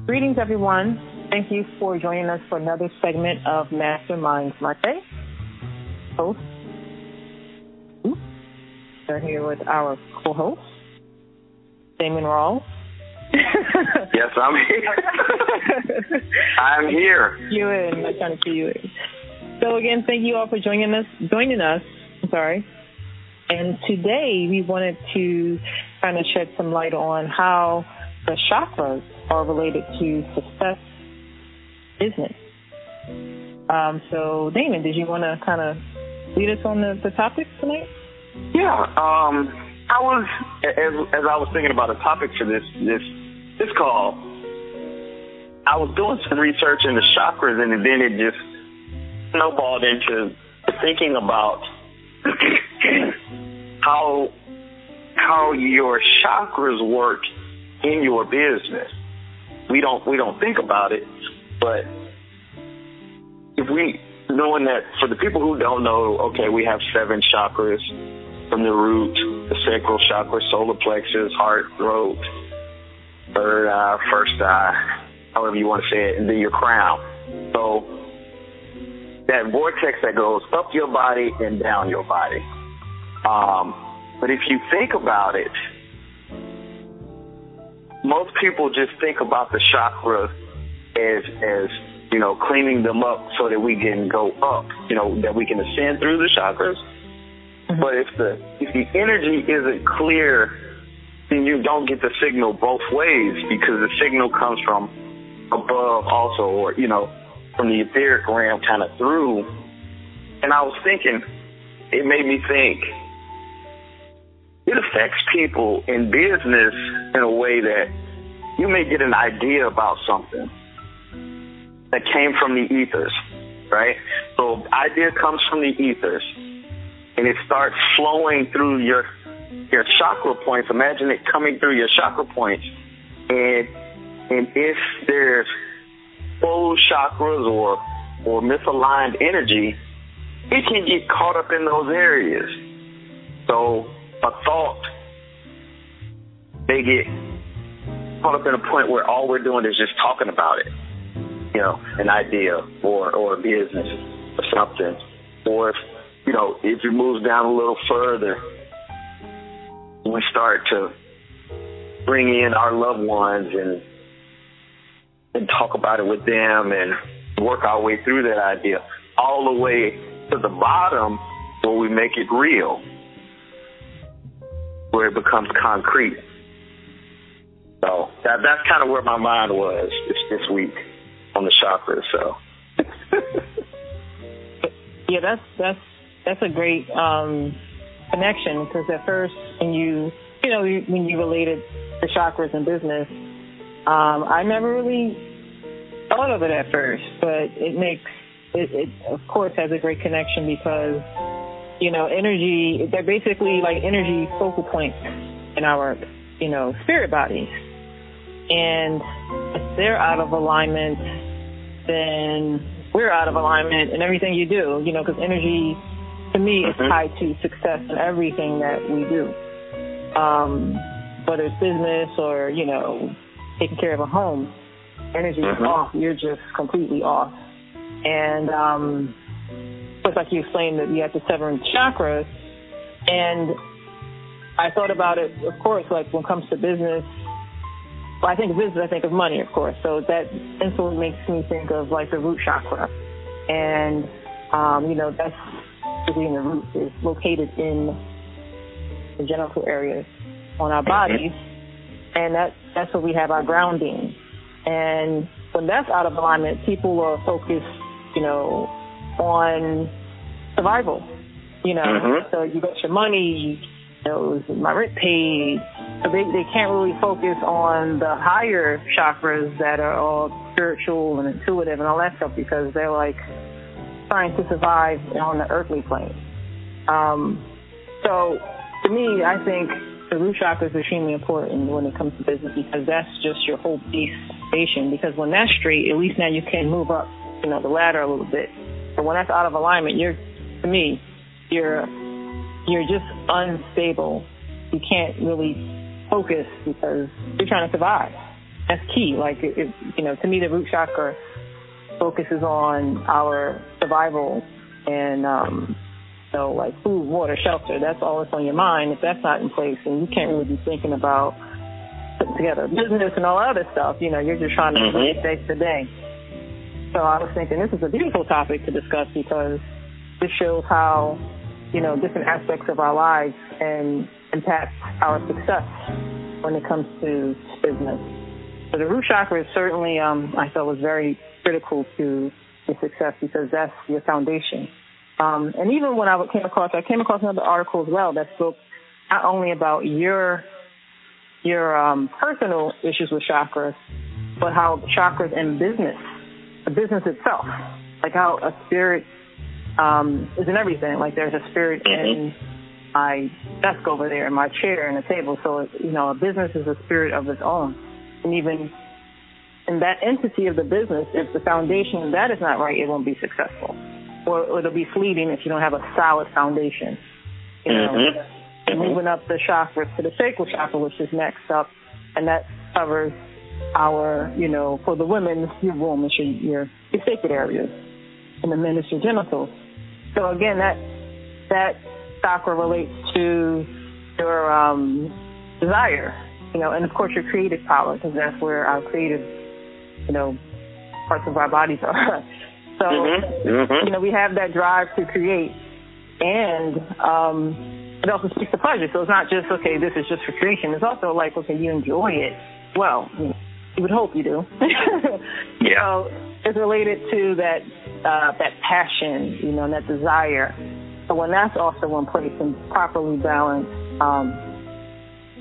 Greetings, everyone. Thank you for joining us for another segment of Mastermind Monday. Host. We're here with our co-host, Damon Rawls. Yes, I'm here. I'm here. You in. I'm trying to see you in. So again, thank you all for joining us. And today we wanted to kind of shed some light on how the chakras are related to success business. So Damon, did you want to kind of lead us on the topic tonight? Yeah. I was, as I was thinking about the topic for this call, I was doing some research into chakras, and then it just snowballed into thinking about how your chakras work in your business. We don't think about it, but knowing that for the people who don't know, okay, we have 7 chakras from the root, the sacral chakra, solar plexus, heart, throat, third eye, first eye, however you want to say it, and then your crown. So that vortex that goes up your body and down your body. But if you think about it, most people just think about the chakras as cleaning them up so that we can go up, that we can ascend through the chakras. Mm-hmm. But if the energy isn't clear, then you don't get the signal both ways, because the signal comes from above also, or, from the etheric realm kind of through. And I was thinking, it made me think, it affects people in business in a way that you may get an idea about something that came from the ethers, right? So idea comes from the ethers, and it starts flowing through your chakra points. Imagine it coming through your chakra points, and if there's closed chakras or misaligned energy, it can get caught up in those areas. So a thought may get caught up in a point where all we're doing is just talking about it, an idea or a business or something. Or if it moves down a little further, we start to bring in our loved ones and talk about it with them and work our way through that idea, all the way to the bottom where we make it real, where it becomes concrete. So that's kind of where my mind was this week on the chakras. So yeah, that's a great connection, because at first when you related the chakras and business, I never really thought of it at first, but it of course has a great connection, because energy, they're basically like energy focal points in our spirit bodies, and if they're out of alignment, then we're out of alignment in everything you do, because energy to me is tied to success in everything that we do, whether it's business or taking care of a home. Energy is off. You're just completely off. And just like you explained, that you have the 7 chakras, and I thought about it, of course, like when it comes to business. Well, I think of business, I think of money, of course. So that instantly makes me think of like the root chakra, and that's basically in the root, is located in the genital areas on our bodies, and that's where we have our grounding. And when that's out of alignment, people are focused, on survival, So you got your money, my rent paid. So they can't really focus on the higher chakras that are all spiritual and intuitive and all that stuff, because they're like trying to survive on the earthly plane. So to me, I think the root chakra is extremely important when it comes to business, because that's just your whole base station. Because when that's straight, at least now you can move up, the ladder a little bit. But when that's out of alignment, you're just unstable. You can't really focus because you're trying to survive. That's key. Like, to me, the root chakra focuses on our survival and, like food, water, shelter. That's all that's on your mind. If that's not in place, then you can't really be thinking about putting together a business and all other stuff. You're just trying to live day to day. So I was thinking this is a beautiful topic to discuss because this shows how, different aspects of our lives and impact our success when it comes to business. So the root chakra is certainly, I felt, was very critical to your success because that's your foundation. And even when I came across another article as well that spoke not only about your personal issues with chakras, but how chakras and business, the business itself, like how a spirit is in everything. Like there's a spirit in my desk over there, in my chair, and the table. So, a business is a spirit of its own. And even in that entity of the business, if the foundation of that is not right, it won't be successful. Or it'll be fleeting if you don't have a solid foundation. Moving up the chakras to the sacral chakra, which is next up, and that covers our, for the women, your womb, your sacred areas, and the men, it's your genitals. So again, that chakra relates to your desire, and of course your creative power, because that's where our creative, parts of our bodies are. So, we have that drive to create, and it also speaks to pleasure. So it's not just, okay, this is just for creation. It's also like, okay, you enjoy it. Well, you would hope you do. Yeah. So it's related to that passion, and that desire. So when that's also in place and properly balanced,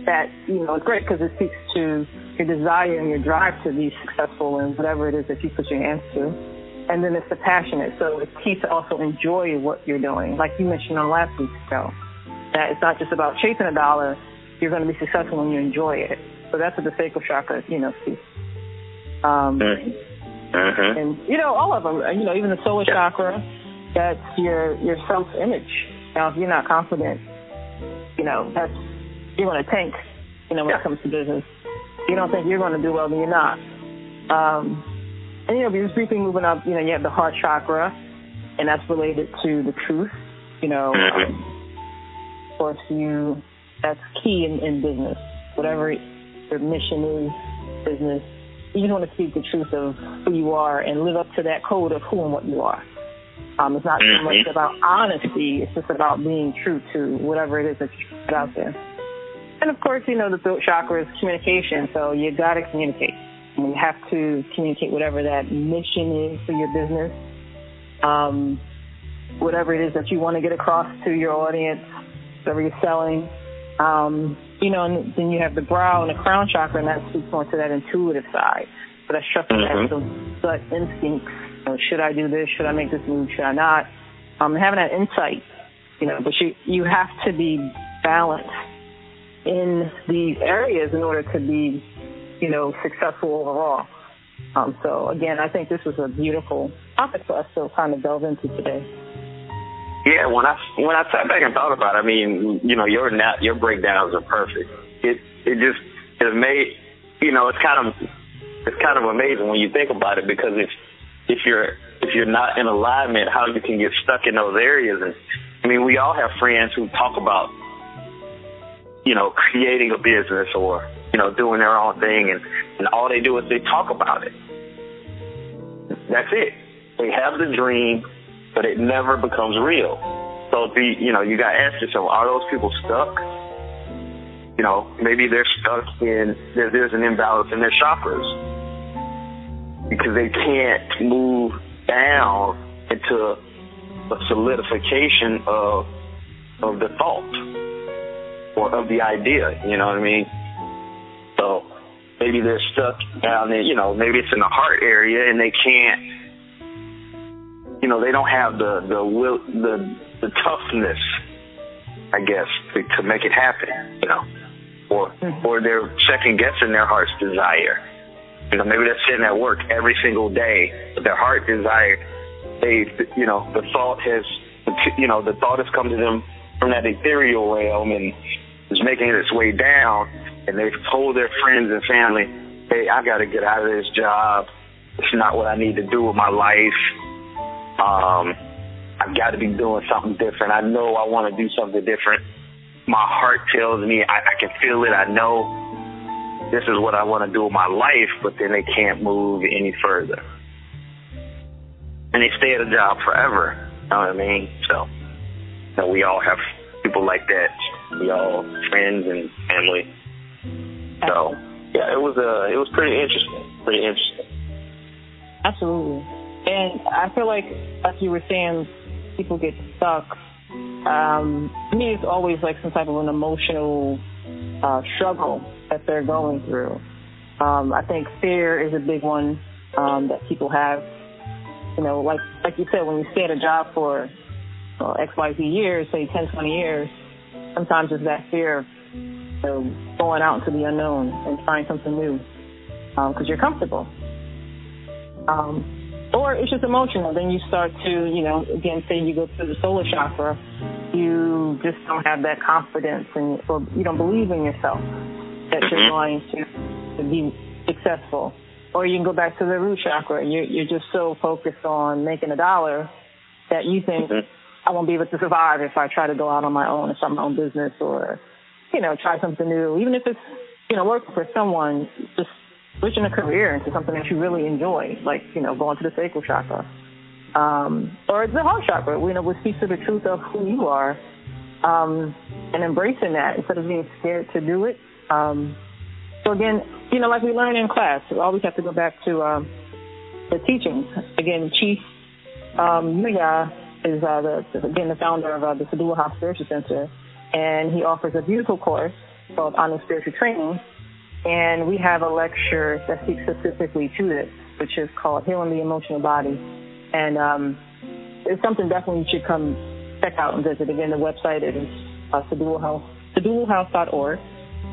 that, it's great because it speaks to your desire and your drive to be successful in whatever it is that you put your hands to. And then it's the passionate. So it's key to also enjoy what you're doing. Like you mentioned on last week's show, that it's not just about chasing a dollar. You're going to be successful when you enjoy it. So that's what the sacral chakra, speaks. And, all of them, even the solar chakra, that's your self-image. Now, if you're not confident, that's, you're going to tank, when it comes to business. If you don't think you're going to do well, then you're not. And, just briefly moving up, you have the heart chakra, and that's related to the truth. Of course, that's key in business. Whatever your mission is, business, you just want to speak the truth of who you are and live up to that code of who and what you are. It's not so much about honesty. It's just about being true to whatever it is that you put out there. And, of course, the throat chakra is communication, so you got to communicate. And you have to communicate whatever that mission is for your business, whatever it is that you want to get across to your audience, whatever you're selling. And then you have the brow and the crown chakra, and that speaks more to that intuitive side. So that's trusting that those gut instincts. Should I do this? Should I make this move? Should I not? Having that insight, but you have to be balanced in these areas in order to be, successful overall. So again, I think this was a beautiful topic for us to kind of delve into today. Yeah, when I sat back and thought about it, I mean, your breakdowns are perfect. It made, it's kind of amazing when you think about it, because if you're not in alignment, how you can get stuck in those areas. And I mean, we all have friends who talk about, creating a business or, doing their own thing, and all they do is they talk about it. That's it. They have the dream, but it never becomes real. So you got to ask yourself, are those people stuck? Maybe they're stuck there's an imbalance in their chakras because they can't move down into a solidification of the thought or of the idea, you know what I mean? So maybe they're stuck down there, maybe it's in the heart area and they can't, they don't have the will, the toughness, I guess, to make it happen, or they're second guessing their heart's desire. Maybe they're sitting at work every single day, but their heart desire, the thought has come to them from that ethereal realm and is making its way down, and they've told their friends and family, hey, I got to get out of this job. It's not what I need to do with my life. I've got to be doing something different. I know I want to do something different. My heart tells me, I can feel it. I know this is what I want to do with my life, but then they can't move any further. And they stay at a job forever. You know what I mean? So, you know, we all have people like that. We all friends and family. So, yeah, it was pretty interesting. Absolutely. And I feel like you were saying, people get stuck. To me, it's always like some type of an emotional struggle that they're going through. I think fear is a big one that people have. You know, like you said, when you stay at a job for XYZ years, say 10, 20 years, sometimes it's that fear of going out into the unknown and trying something new because you're comfortable. Or it's just emotional. Then you start to, you know, again, say you go to the solar chakra, you just don't have that confidence or you don't believe in yourself that you're going to be successful. Or you can go back to the root chakra. You're just so focused on making $1 that you think, I won't be able to survive if I try to go out on my own and start my own business or, you know, try something new. Even if it's, you know, working for someone, just switching a career into something that you really enjoy, like, you know, going to the sacral chakra. Or the heart chakra, you know, which speaks to the truth of who you are, and embracing that instead of being scared to do it. So again, you know, like we learn in class, we always have to go back to the teachings. Again, Chief Yuya is the founder of the Sadua House Spiritual Center, and he offers a beautiful course called Anu Spiritual Training. And we have a lecture that speaks specifically to this, which is called Healing the Emotional Body. And it's something definitely you should come check out and visit. Again, the website is saduhouse.org,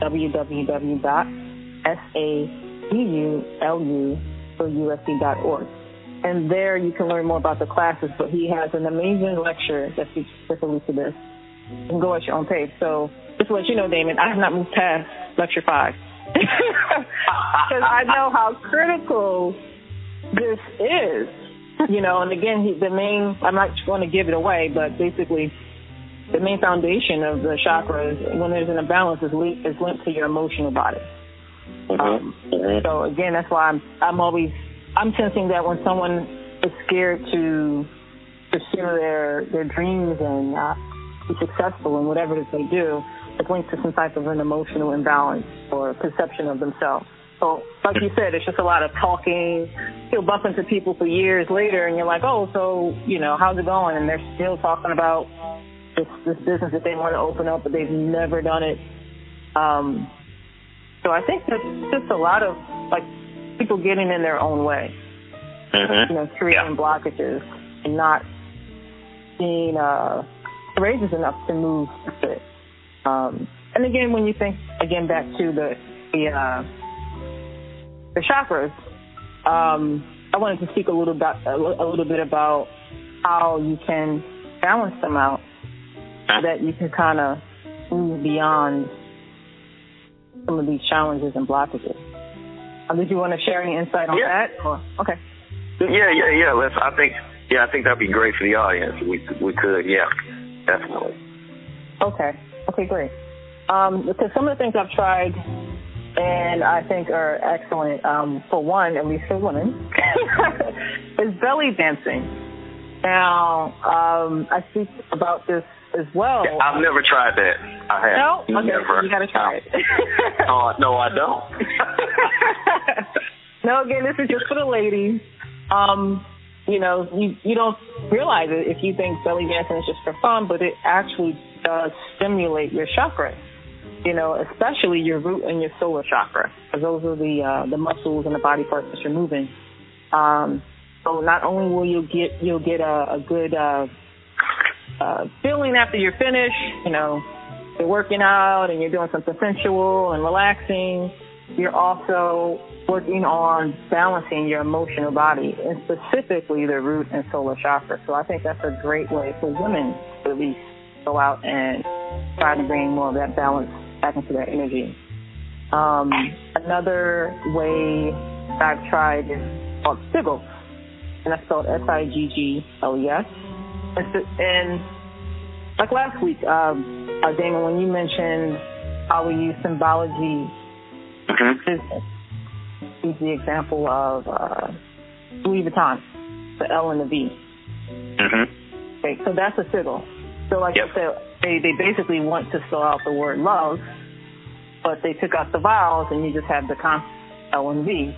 www.sadulusc.org. And there you can learn more about the classes, but he has an amazing lecture that speaks specifically to this. You can go at your own pace. So just to let you know, Damon, I have not moved past lecture 5. Because I know how critical this is, you know. And again, I'm not going to give it away, but basically the main foundation of the chakras, when there's an imbalance, is linked to your emotional body. So again, that's why I'm sensing that when someone is scared to pursue their dreams and be successful in whatever it is they do, it's linked to some type of an emotional imbalance or perception of themselves. So, like you said, it's just a lot of talking. You'll bump into people for years later, and you're like, oh, so, you know, how's it going? And they're still talking about this business that they want to open up, but they've never done it. So I think that's just a lot of, like, people getting in their own way, you know, creating blockages and not being courageous enough to move with it. And again, when you think back to the chakras, I wanted to speak a little bit about how you can balance them out so that you can kind of move beyond some of these challenges and blockages. Did you want to share any insight on that? Or, okay. Yeah. I think that'd be great for the audience. We could, definitely. Okay, great. Because some of the things I've tried and I think are excellent, for one, at least for women, is belly dancing. Now, I speak about this as well. I've never tried that. I have. No? Okay, never. You got to try it. No, I don't. No, again, this is just for the ladies. You know, you don't realize it if you think belly dancing is just for fun, but it actually does stimulate your chakras, you know, especially your root and your solar chakra, because those are the muscles and the body parts that you're moving. So not only will you'll get a good feeling after you're finished, you know, you're working out and you're doing something sensual and relaxing, you're also working on balancing your emotional body, and specifically the root and solar chakra. So I think that's a great way for women to at least go out and try to bring more of that balance back into their energy. Another way I've tried is called Siggles, and that's spelled Siggles. And like last week, Damon, when you mentioned how we use symbology, business, use the example of Louis Vuitton, the L and the V. Okay, so that's a sigil. So like you said, they basically want to spell out the word love, but they took out the vowels and you just have the consonant L and V.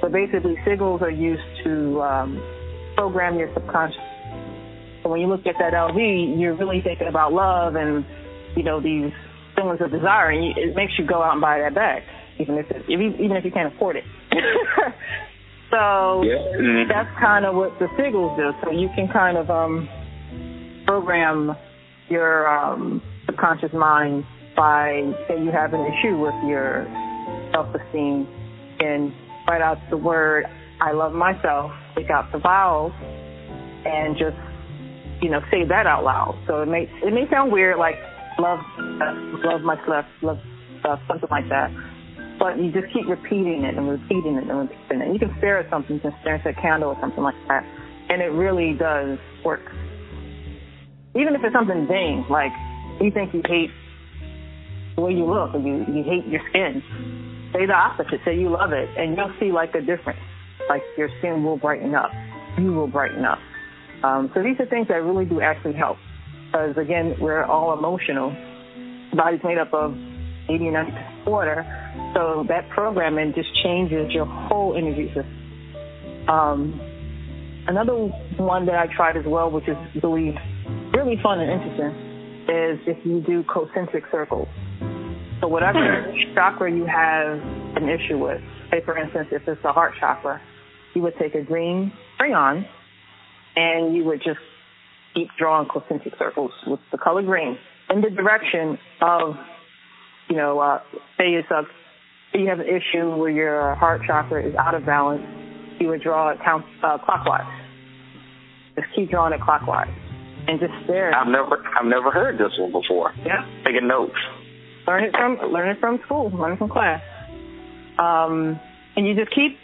So basically sigils are used to program your subconscious. So when you look at that LV, you're really thinking about love and, you know, these feelings of desire, and it makes you go out and buy that bag, even if you can't afford it. So that's kind of what the sigils do. So you can kind of program your subconscious mind by, say you have an issue with your self-esteem, and write out the word, I love myself, take out the vowels, and just, you know, say that out loud. So it may sound weird, like love myself, love stuff, something like that. But you just keep repeating it and repeating it and repeating it. You can stare at something, you can stare at a candle or something like that, and it really does work. Even if it's something vain, like you think you hate the way you look, or you hate your skin, say the opposite. Say you love it, and you'll see like a difference. Like your skin will brighten up. You will brighten up. So these are things that really do actually help. Because again, we're all emotional. The body's made up of 80 and 90% water. So that programming just changes your whole energy system. Another one that I tried as well, which is really, really fun and interesting, is if you do concentric circles. So whatever chakra you have an issue with, say for instance, if it's the heart chakra, you would take a green crayon and you would just keep drawing concentric circles with the color green in the direction of, you know, say you have an issue where your heart chakra is out of balance, you would draw it clockwise. Just keep drawing it clockwise and just stare. I've never heard this one before. Yeah. Taking notes. Learn it from school, learn it from class. And you just keep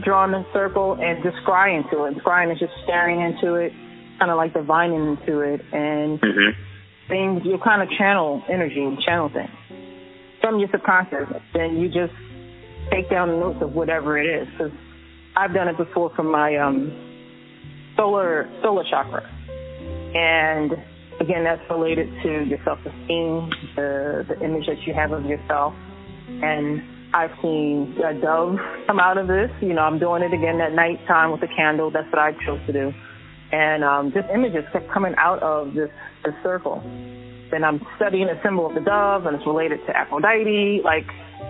drawing the circle and just scrying into it. Scrying is just staring into it, kind of like divining into it, and things, you kind of channel energy and channel things from your subconscious. Then you just take down the notes of whatever it is. Because I've done it before from my solar chakra, and again, that's related to your self-esteem, the image that you have of yourself. And I've seen a dove come out of this. You know, I'm doing it again at nighttime with a candle. That's what I chose to do. And just images kept coming out of this circle. Then I'm studying the symbol of the dove, and it's related to Aphrodite. Like,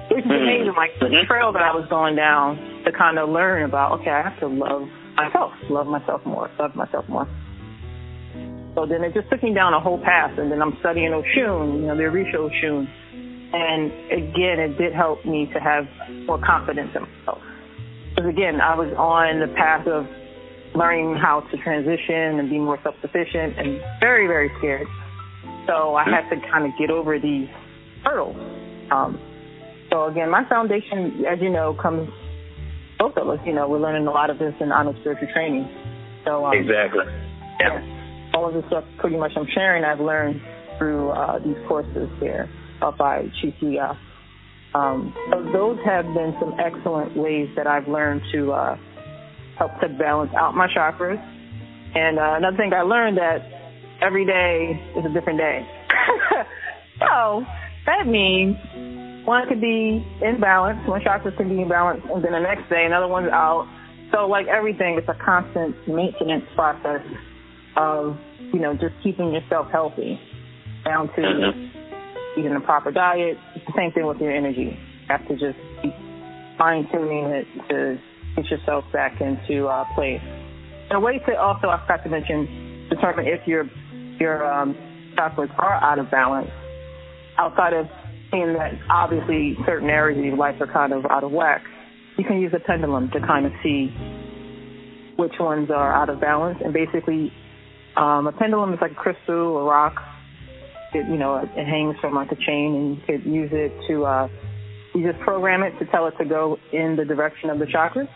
it's amazing, like the trail that I was going down to kind of learn about, okay, I have to love myself more. So then it just took me down a whole path, and then I'm studying Oshun, the Orisha Oshun. And again, it did help me to have more confidence in myself. Because again, I was on the path of learning how to transition and be more self-sufficient and very, very scared. So I had to kind of get over these hurdles. So again, my foundation, as you know, comes, both of us, we're learning a lot of this in Anu spiritual training. So exactly. Yeah. All of this stuff pretty much I'm sharing I've learned through these courses here by Chief. So those have been some excellent ways that I've learned to help to balance out my chakras. And another thing I learned that every day is a different day. So that means one could be in balance, one chakra can be in balance, and then the next day another one's out. So like everything, it's a constant maintenance process of, just keeping yourself healthy, down to eating a proper diet. It's the same thing with your energy. You have to just keep fine-tuning it to get yourself back into place. And a way to also, I forgot to mention, determine if your chakras are out of balance, outside of seeing that obviously certain areas of your life are kind of out of whack, you can use a pendulum to kind of see which ones are out of balance. And basically, a pendulum is like a crystal, a rock. It hangs from like a chain, and you could use it to You just program it to tell it to go in the direction of the chakras,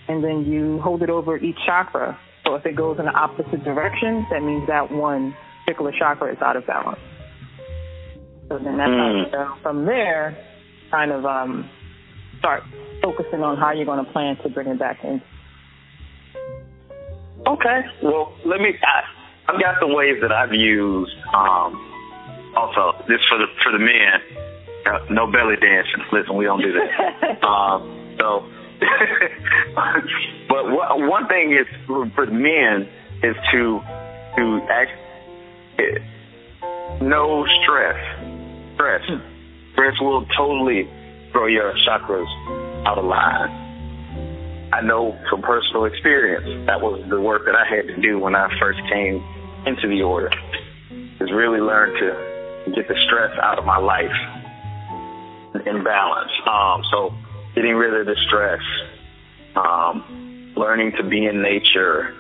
and then you hold it over each chakra. So if it goes in the opposite direction, that means that one particular chakra is out of balance. So then that's how you go from there, kind of start focusing on how you're going to plan to bring it back in. Okay. Well, I've got some ways that I've used. Also, this for the men. No belly dancing. Listen, we don't do that. But one thing is for the men is to act. No stress. Stress will totally throw your chakras out of line. I know from personal experience that was the work that I had to do when I first came into the order, is really learn to get the stress out of my life in balance. So getting rid of the stress, learning to be in nature,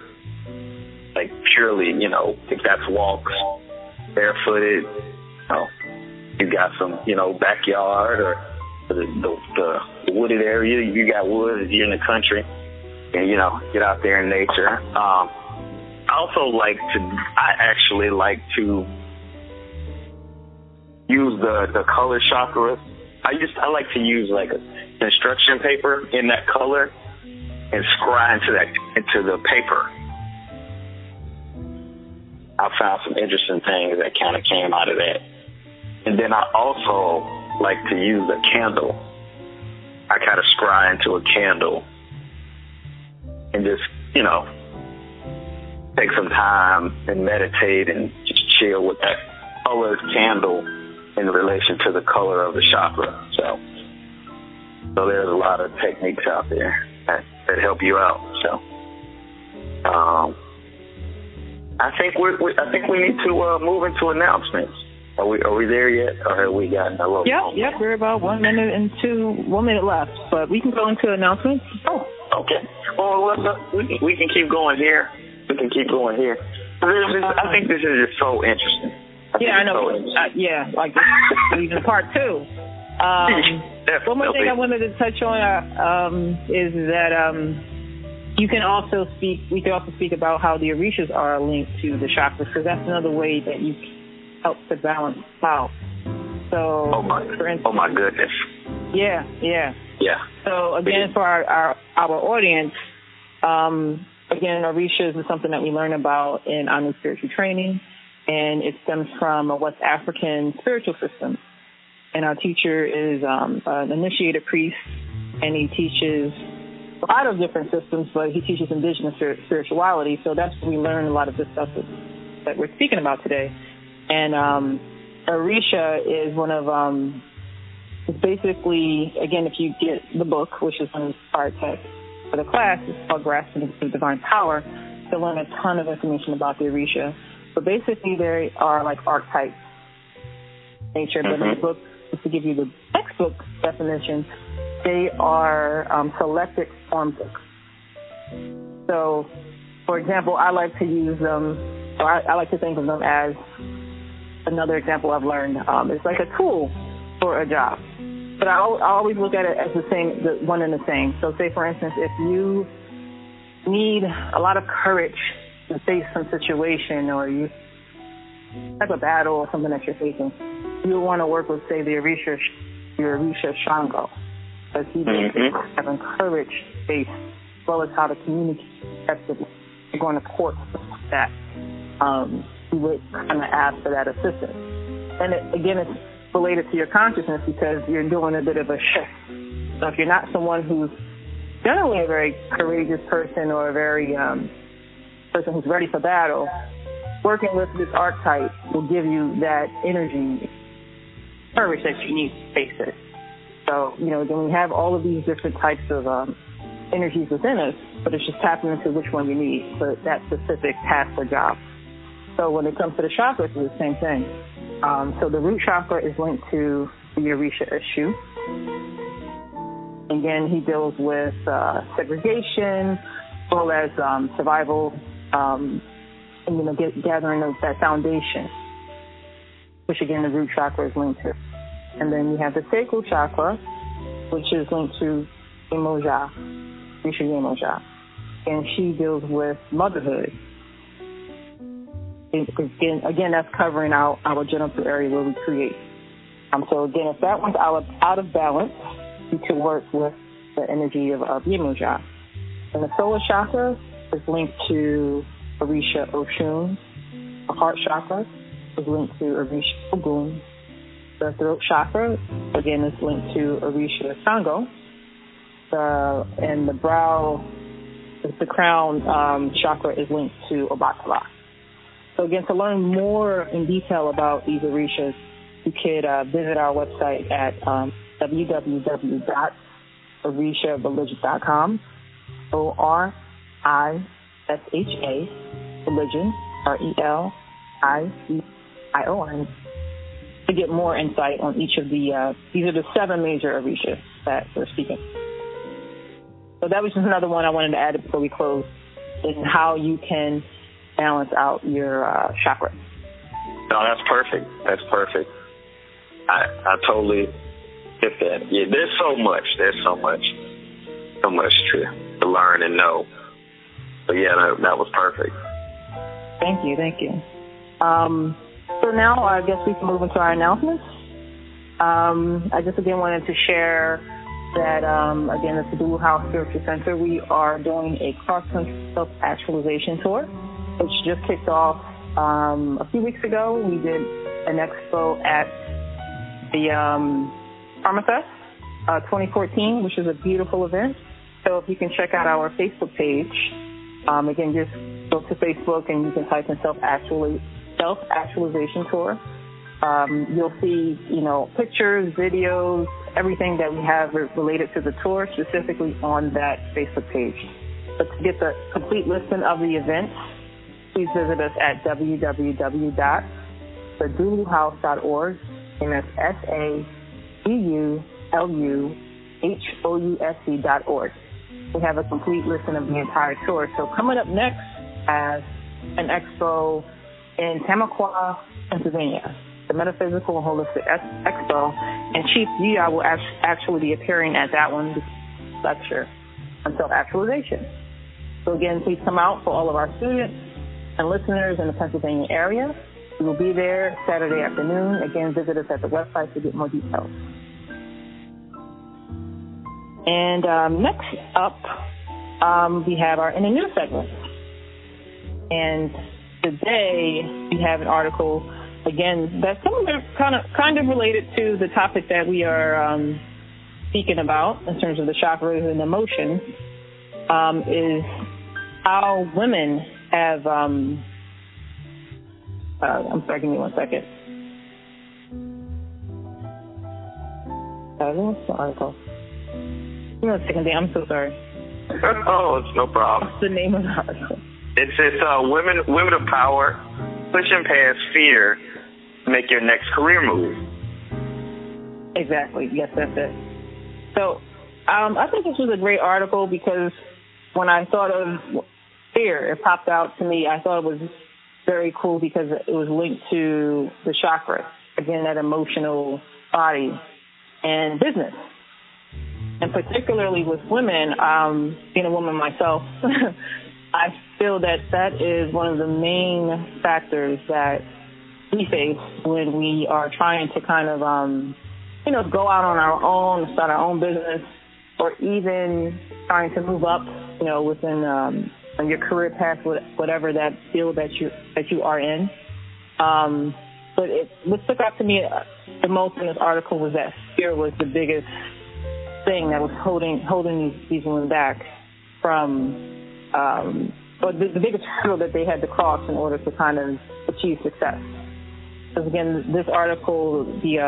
like purely, if that's walks, barefooted, you got some, backyard or the wooded area, you got woods, you're in the country, and, get out there in nature. I actually like to use the color chakras. I like to use like a construction paper in that color and scry into the paper. I found some interesting things that kind of came out of that. And then I also like to use a candle. I kind of scry into a candle and just, take some time and meditate and just chill with that colored candle in relation to the color of the chakra. So there's a lot of techniques out there that help you out. So I think we need to move into announcements. Are we there yet, or have we gotten a little? Yep. We're about 1 minute left, but we can go into announcements. Oh, okay. Well, we can keep going here. I think this is just so interesting. I know. Like even part 2. One more thing I wanted to touch on is that we can also speak about how the orishas are linked to the chakras, because that's another way that you help to balance out. So, for instance, oh my goodness. Yeah. So again, for our audience, again, orishas is something that we learn about in Anu spiritual training, and it stems from a West African spiritual system. And our teacher is an initiated priest, and he teaches a lot of different systems, but he teaches indigenous spirituality. So that's where we learn a lot of this stuff that we're speaking about today. And Orisha is one of, it's basically, again, if you get the book, which is one of the required texts for the class, it's called Grasping the Divine Power, to learn a ton of information about the Orisha. But basically, they are like archetypes nature, but in the book, just to give you the textbook definition, they are selected form books. So, for example, I like to use them, or I like to think of them as another example I've learned. It's like a tool for a job. But I always look at it as the one and the same. So say, for instance, if you need a lot of courage to face some situation, or you have a battle or something that you're facing, you'll want to work with, say, your Orisha Shango, because he having courage to face, as well as how to communicate effectively. You're going to court with that. You would kind of ask for that assistance. And it's related to your consciousness, because you're doing a bit of a shift. So if you're not someone who's generally a very courageous person, or a very person who's ready for battle, working with this archetype will give you that energy, courage that you need to face it. So, then we have all of these different types of energies within us, but it's just tapping into which one you need for that specific task or job. So when it comes to the chakras, it's the same thing. So the root chakra is linked to the Orisha Eshu. Again, he deals with segregation, as well as survival, and gathering of that foundation, which again the root chakra is linked to. And then you have the sacral chakra, which is linked to Yemoja, Orisha Yemoja. And she deals with motherhood. Again, that's covering our genital area where we create. So again, if that one's out of balance, you can work with the energy of Yemoja. And the solar chakra is linked to Orisha Oshun. The heart chakra is linked to Orisha Ogun. The throat chakra, again, is linked to Orisha Sango. And the brow, the crown chakra is linked to Obatala. So again, to learn more in detail about these orishas, you could visit our website at www.orishareligion.com, ORISHA, religion, RELIGION, to get more insight on each of these are the 7 major orishas that we're speaking. So that was just another one I wanted to add before we close, in how you can balance out your chakra. No, that's perfect. That's perfect. I totally get that. Yeah, there's so much to learn and know. But yeah, that was perfect. Thank you. So now I guess we can move into our announcements. I just again wanted to share that, again, at the Blue House Spiritual Center, we are doing a cross-country self-actualization tour, which just kicked off a few weeks ago. We did an expo at the Pharmafest 2014, which is a beautiful event. So if you can check out our Facebook page, again, just go to Facebook and you can type in self-actualization tour. You'll see, pictures, videos, everything that we have related to the tour, specifically on that Facebook page. But to get the complete listing of the events, please visit us at www.theduluhouse.org, and that's SADULUHOUSC.org. We have a complete listing of the entire tour. So coming up next as an expo in Tamaqua, Pennsylvania, the Metaphysical and Holistic Expo, and Chief Yuya will actually be appearing at that one lecture on self-actualization. So again, please come out for all of our students and listeners in the Pennsylvania area. We will be there Saturday afternoon. Again, visit us at the website to get more details. And next up, we have our In the News segment. And today we have an article, again, that's kind of related to the topic that we are speaking about in terms of the chakras and emotions, is how women have, I'm sorry, give me one second. What's the article? Give me one second, Dan, I'm so sorry. Oh, it's no problem. What's the name of the article? It's women of power, pushing past fear, make your next career move. Exactly. Yes, that's it. So I think this was a great article because when I thought of fear, it popped out to me. I thought it was very cool because it was linked to the chakra, again, that emotional body and business. And particularly with women, being a woman myself, I feel that is one of the main factors that we face when we are trying to kind of, go out on our own, start our own business, or even trying to move up, within your career path, whatever that field that you are in. But what stuck out to me the most in this article was that fear was the biggest thing that was holding these women back from, or the biggest hurdle that they had to cross in order to kind of achieve success. Because again, this article, the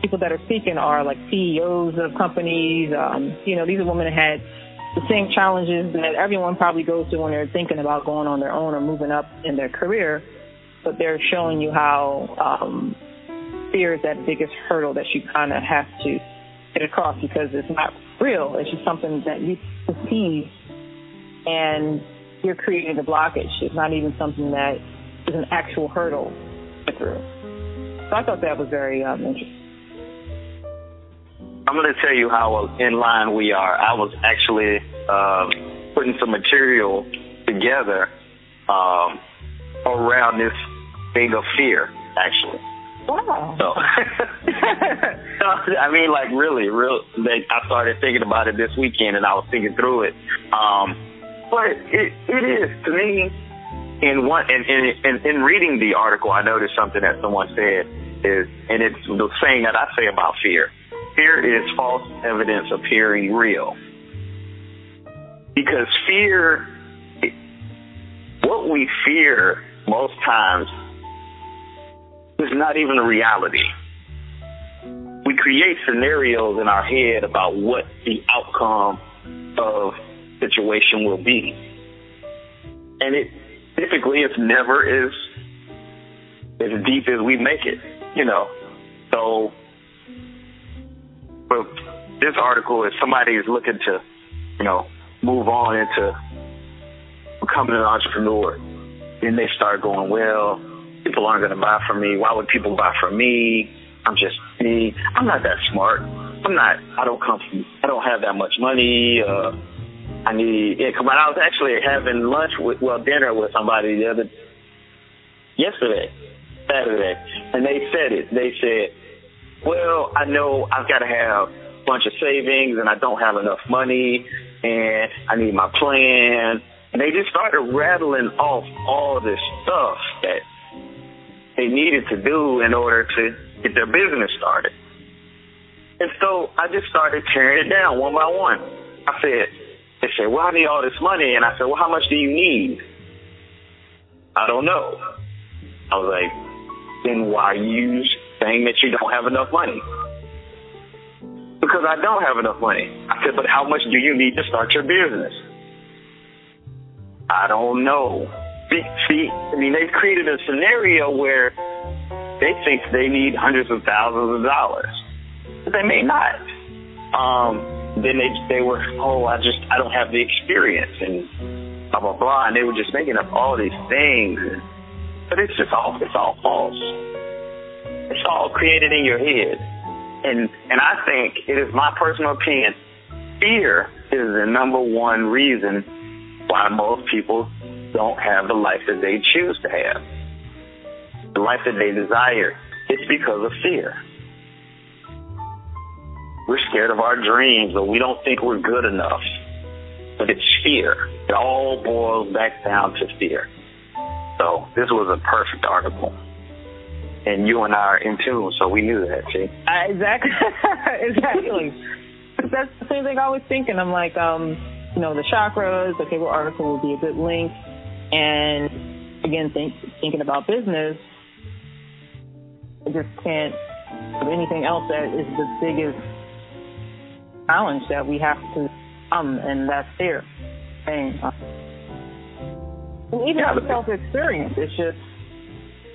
people that are speaking are like CEOs of companies. These are women that had the same challenges that everyone probably goes through when they're thinking about going on their own or moving up in their career. But they're showing you how fear is that biggest hurdle that you kind of have to get across because it's not real. It's just something that you perceive and you're creating a blockage. It's not even something that is an actual hurdle to get through. So I thought that was very interesting. I'm going to tell you how in line we are. I was actually putting some material together around this thing of fear, actually. Wow. So, I mean, like really, I started thinking about it this weekend, and I was thinking through it. But it is, to me, in reading the article, I noticed something that someone said and it's the saying that I say about fear. Fear is false evidence appearing real. Because fear, what we fear most times is not even a reality. We create scenarios in our head about what the outcome of the situation will be. And it typically it's never as deep as we make it, you know. So for this article, if somebody is looking to, you know, move on into becoming an entrepreneur, then they start going, well, people aren't going to buy from me. Why would people buy from me? I'm just me. I'm not that smart. I don't have that much money. I was actually having dinner with somebody Saturday, and they said it. They said, well, I know I've got to have a bunch of savings and I don't have enough money and I need my plan. And they just started rattling off all this stuff that they needed to do in order to get their business started. And so I just started tearing it down one by one. They said, well, I need all this money. And I said, well, how much do you need? I don't know. I was like, then why are you saying that you don't have enough money? Because I don't have enough money. I said, but how much do you need to start your business? I don't know. See, I mean, they've created a scenario where they think they need hundreds of thousands of dollars. But they may not. Then they were, I don't have the experience and blah, blah, blah. And they were just making up all these things. But it's all false. It's all created in your head. And I think it is my personal opinion, fear is the number one reason why most people don't have the life that they choose to have. The life that they desire. It's because of fear. We're scared of our dreams, or we don't think we're good enough. But it's fear. It all boils back down to fear. So this was a perfect article. And you and I are in tune, so we knew that, see? Exactly. Exactly. That's the same thing I was thinking. I'm like, the chakras, okay, what article would be a good link? And again, thinking about business, I just can't do anything else that is the biggest challenge that we have to and that's fear. And even the self-experience, it's just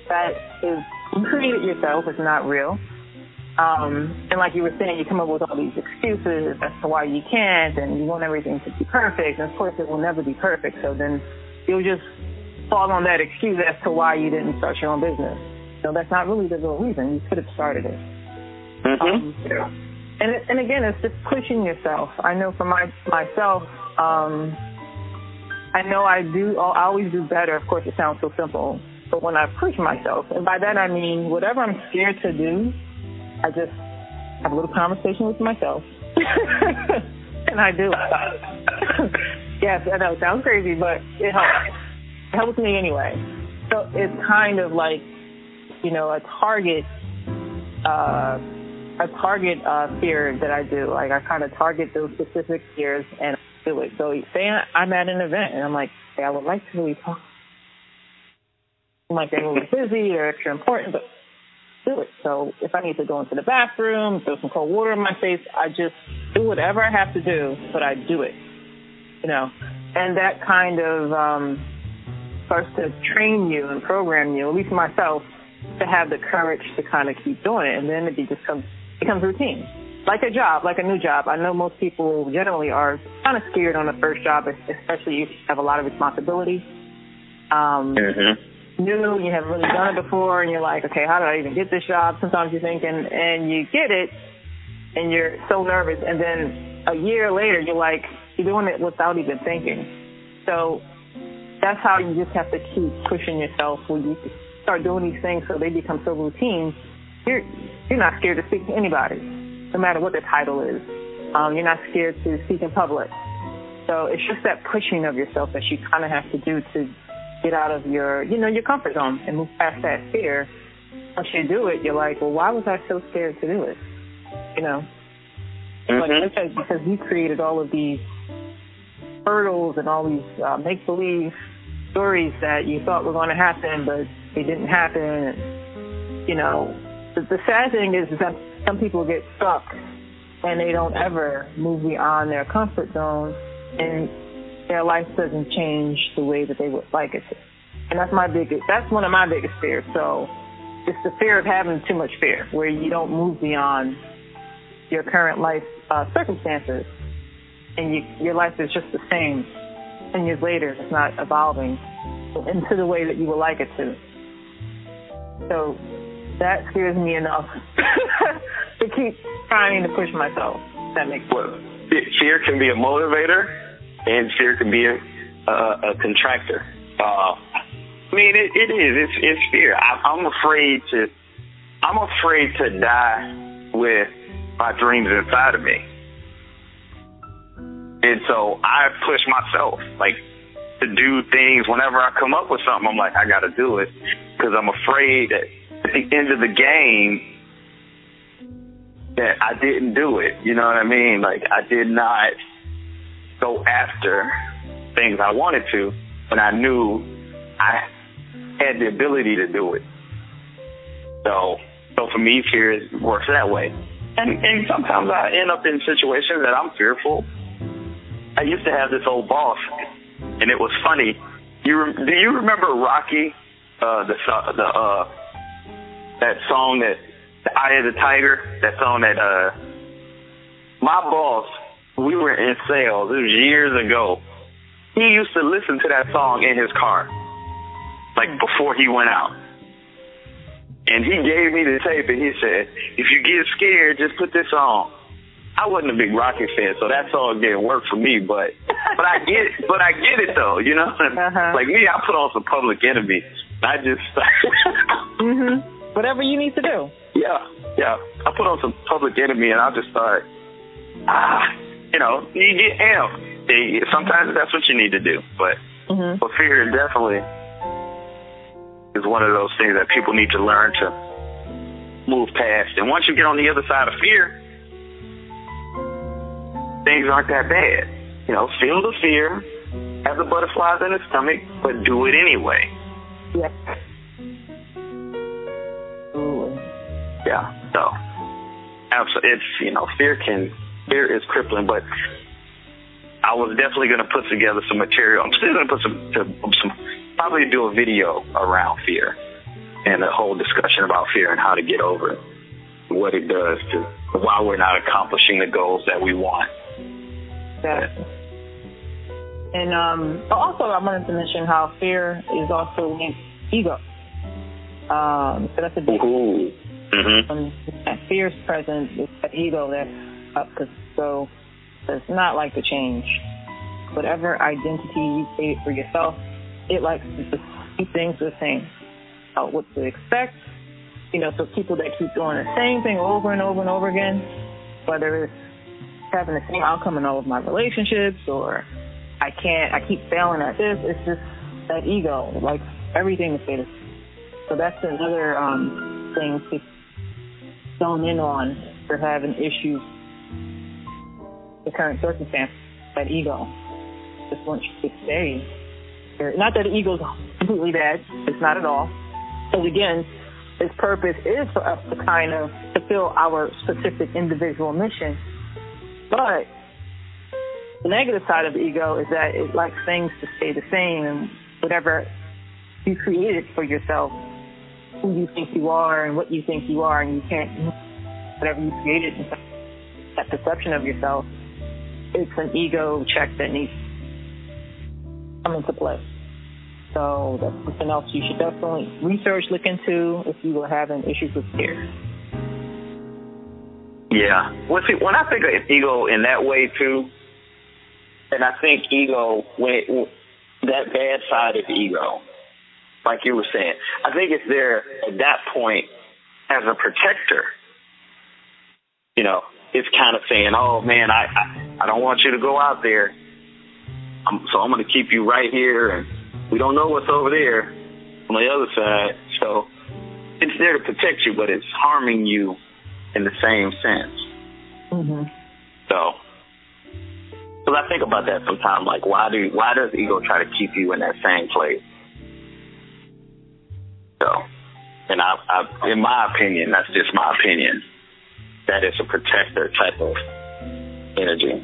that is, you create it yourself, it's not real. And like you were saying, you come up with all these excuses as to why you can't, and you want everything to be perfect, and of course it will never be perfect, so then you'll just fall on that excuse as to why you didn't start your own business. So that's not really the real reason. You could have started it. Mm-hmm. And again, it's just pushing yourself. I know for myself, I know I always do better. Of course, it sounds so simple. But when I push myself, and by that I mean whatever I'm scared to do, I just have a little conversation with myself. And I do it. Yes, I know, it sounds crazy, but it helps. It helps me anyway. So it's kind of like, a target fear that I do. Like I kind of target those specific fears and do it. So say I'm at an event and I'm like, hey, I would like to really talk. I'm like, they're really busy or extra important, but do it. So if I need to go into the bathroom, throw some cold water in my face, I just do whatever I have to do, but I do it. And that kind of starts to train you and program you, at least myself, to have the courage to kind of keep doing it. And then it becomes routine. Like a job, like a new job. I know most people generally are kind of scared on the first job, especially if you have a lot of responsibility. New, you haven't really done it before, and you're like, okay, how did I even get this job? Sometimes you think, and you get it, and you're so nervous, and then a year later you're doing it without even thinking. So that's how you just have to keep pushing yourself. When you start doing these things so they become so routine, you're not scared to speak to anybody, no matter what the title is. You're not scared to speak in public. So it's just that pushing of yourself that you kind of have to do to get out of your comfort zone and move past that fear. Once you do it, you're like, well, why was I so scared to do it? Like, because you created all of these hurdles and all these make-believe stories that you thought were going to happen, but they didn't happen. And, the sad thing is that some people get stuck and they don't ever move beyond their comfort zone, and their life doesn't change the way that they would like it to. And that's one of my biggest fears. So it's the fear of having too much fear, where you don't move beyond your current life circumstances, and your life is just the same 10 years later. It's not evolving into the way that you would like it to. So that scares me enough to keep trying to push myself. That makes sense. Fear can be a motivator, and fear can be a contractor. It is. It's fear. I'm afraid to die with my dreams inside of me, and so I push myself to do things. Whenever I come up with something, I'm like, I got to do it, because I'm afraid that at the end of the game that I didn't do it. You know what I mean? I did not go after things I wanted to when I knew I had the ability to do it. So for me, fear works that way. And sometimes I end up in situations that I'm fearful. I used to have this old boss, and it was funny. Do you remember Rocky, that song, that The Eye of the Tiger, that song that my boss, we were in sales, it was years ago. He used to listen to that song in his car, before he went out. And he gave me the tape, and he said, if you get scared, just put this on. I wasn't a big Rocky fan, so that song didn't work for me, but I get it though, Like me, I put on some Public Enemy. I just whatever you need to do. Yeah. I put on some Public Enemy, and I just thought, you get amped. Sometimes that's what you need to do, but fear definitely is one of those things that people need to learn to move past. And once you get on the other side of fear, things aren't that bad. Feel the fear, have the butterflies in the stomach, but do it anyway. Yep. Yeah. So, it's, fear is crippling, but I was definitely going to put together some material. I'm still going to put probably do a video around fear and a whole discussion about fear and how to get over it, what it does to why we're not accomplishing the goals that we want. Exactly. And also I wanted to mention how fear is also linked to ego. So that's a big when that fear is present, it's that ego that's up. So it's not like to change. Whatever identity you create for yourself, it likes to keep things the same. What to expect, so people that keep doing the same thing over and over and over again, whether it's having the same outcome in all of my relationships, or I keep failing at this, it's just that ego, like everything is the same. So that's another thing to zone in on for having issues with the current circumstance, that ego. Just wants you to stay. Not that the ego is completely bad. It's not at all. So again, its purpose is for us to kind of fulfill our specific individual mission. But the negative side of the ego is that it likes things to stay the same, and whatever you created for yourself, who you think you are and what you think you are, and you can't, whatever you created, that perception of yourself, it's an ego check that needs to come into play. So that's something else you should definitely research, look into if you were having issues with fear. Yeah. Well, see, when I think of ego in that way too, and I think ego, that bad side of ego, like you were saying, I think it's there at that point as a protector. You know, it's kind of saying, oh, man, I don't want you to go out there. So I'm going to keep you right here, and we don't know what's over there on the other side. So it's there to protect you, but it's harming you in the same sense. Mm-hmm. So I think about that sometimes, like why does ego try to keep you in that same place? So, and I in my opinion, that's just my opinion, that it's a protector type of energy.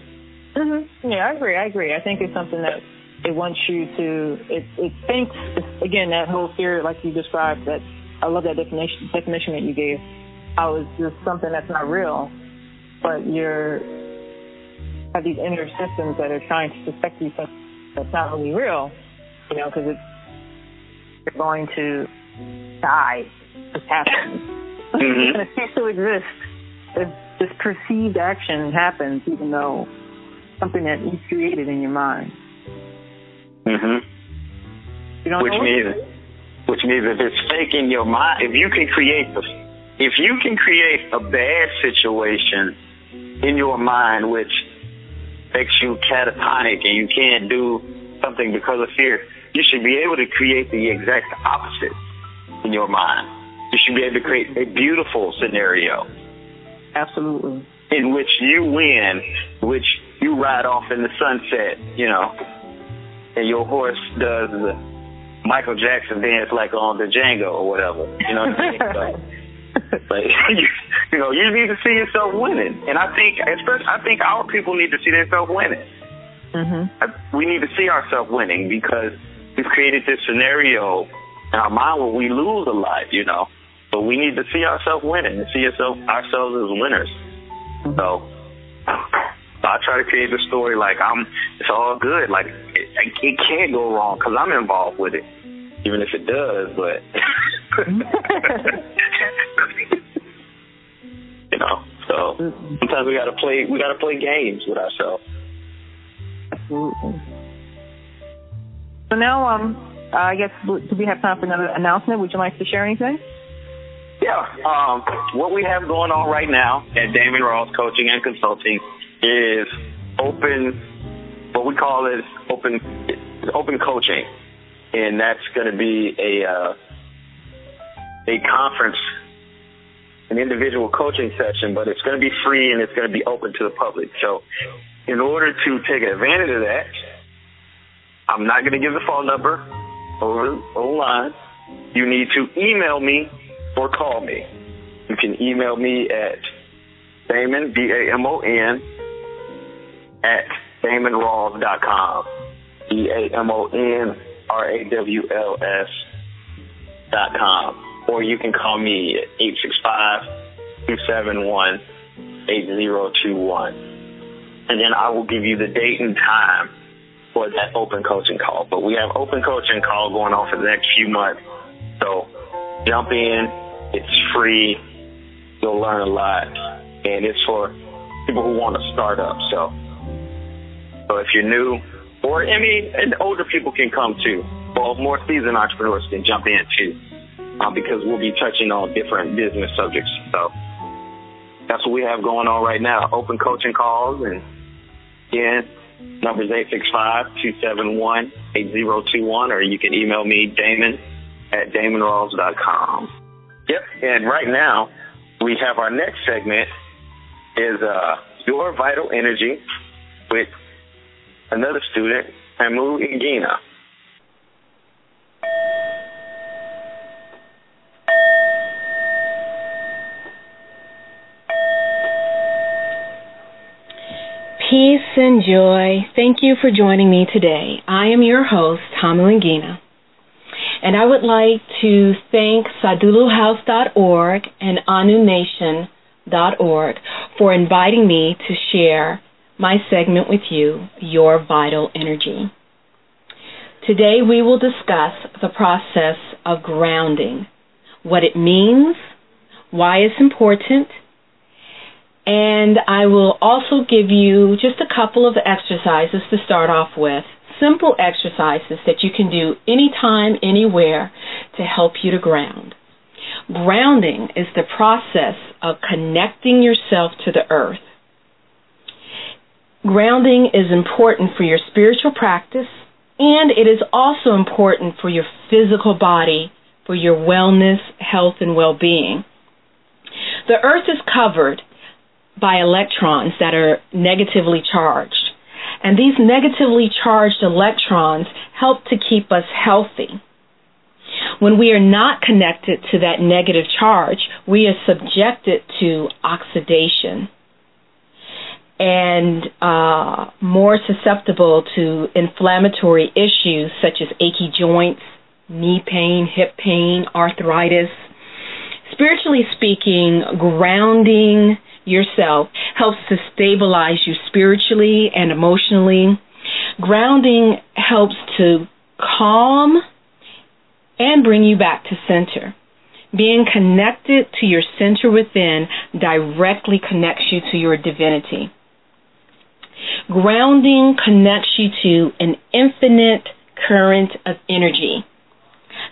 Mm-hmm. Yeah, I agree. I think it's something that it wants you to, it thinks, again, that whole fear, like you described, that I love that definition that you gave. How it's just something that's not real, but you're have these inner systems that are trying to protect you from that's not really real, you know, because you're going to die. It's happening. Mm-hmm. And it ceases to exist. If this perceived action happens, even though something that you created in your mind. Mm-hmm. You don't know Which means if it's fake in your mind, if you can create a bad situation in your mind, which makes you catatonic and you can't do something because of fear, you should be able to create the exact opposite in your mind. You should be able to create a beautiful scenario. Absolutely. In which you win, which you ride off in the sunset, you know, and your horse does the Michael Jackson dance like on the Django or whatever. You know what I mean? Like you know, you need to see yourself winning. And I think our people need to see themselves winning. Mm-hmm. We need to see ourselves winning because we've created this scenario in our mind where we lose a lot, you know. But we need to see ourselves winning and see ourselves as winners. Mm-hmm. So I try to create the story like it's all good. Like it can't go wrong because I'm involved with it, even if it does. But you know, so sometimes we gotta play games with ourselves. Absolutely. So now, I guess, do we have time for another announcement? Would you like to share anything? Yeah. What we have going on right now at Damon Ross Coaching and Consulting is what we call it open coaching, and that's going to be a conference, an individual coaching session, but it's going to be free and it's going to be open to the public. So in order to take advantage of that, I'm not going to give the phone number over the line. You need to email me or call me. You can email me at Damon, DAMON, at DamonRawls.com, DamonRawls.com. Or you can call me at 865-271-8021. And then I will give you the date and time for that open coaching call. But we have open coaching call going on for the next few months. So jump in. It's free. You'll learn a lot. And it's for people who want to start up. So if you're new, and older people can come too. Well, more seasoned entrepreneurs can jump in too, because we'll be touching on different business subjects. So that's what we have going on right now. Open coaching calls, and again, number is 865-271-8021, or you can email me, Damon, at DamonRawls.com. Yep, and right now we have our next segment is Your Vital Energy with another student, Ngina. Peace and joy. Thank you for joining me today. I am your host, Tarel-Anu, and I would like to thank saduluhouse.org and anunation.org for inviting me to share my segment with you, Your Vital Energy. Today we will discuss the process of grounding, what it means, why it's important, And I will also give you just a couple of exercises to start off with. Simple exercises that you can do anytime, anywhere to help you to ground. Grounding is the process of connecting yourself to the earth. Grounding is important for your spiritual practice, and it is also important for your physical body, for your wellness, health, and well-being. The earth is covered by electrons that are negatively charged, and these negatively charged electrons help to keep us healthy. When we are not connected to that negative charge, we are subjected to oxidation and more susceptible to inflammatory issues such as achy joints, knee pain, hip pain, arthritis. Spiritually speaking, grounding yourself helps to stabilize you spiritually and emotionally. Grounding helps to calm and bring you back to center. Being connected to your center within directly connects you to your divinity. Grounding connects you to an infinite current of energy.